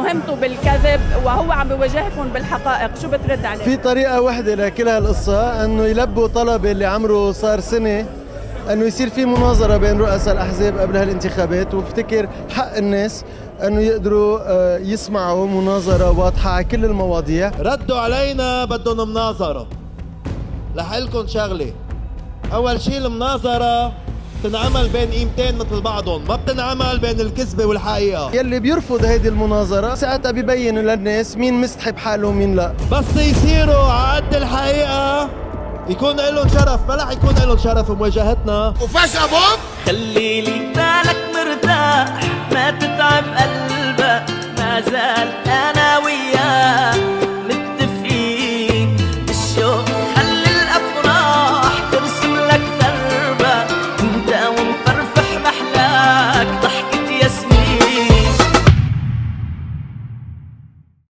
اتهمتوا بالكذب وهو عم بيواجهكم بالحقائق، شو بترد عليه؟ في طريقة واحدة لكل هالقصة، انه يلبوا طلب اللي عمره صار سنة انه يصير في مناظرة بين رؤساء الاحزاب قبل هالانتخابات، وبفتكر حق الناس انه يقدروا يسمعوا مناظرة واضحة على كل المواضيع. ردوا علينا بدهم مناظرة. لحلكن شغلة، اول شيء المناظرة بتنعمل بين قيمتين مثل بعضهم، ما بتنعمل بين الكذبة والحقيقة. يلي بيرفض هيدي المناظرة ساعتها بيبين للناس مين مستحي بحاله ومين لا. بس يصيروا على قد الحقيقة يكون لهم شرف، ما رح يكون لهم شرف بمواجهتنا. وفجأة بوم خلي لي بالك مرتاح، ما تتعب قلبك، ما زال انا وياك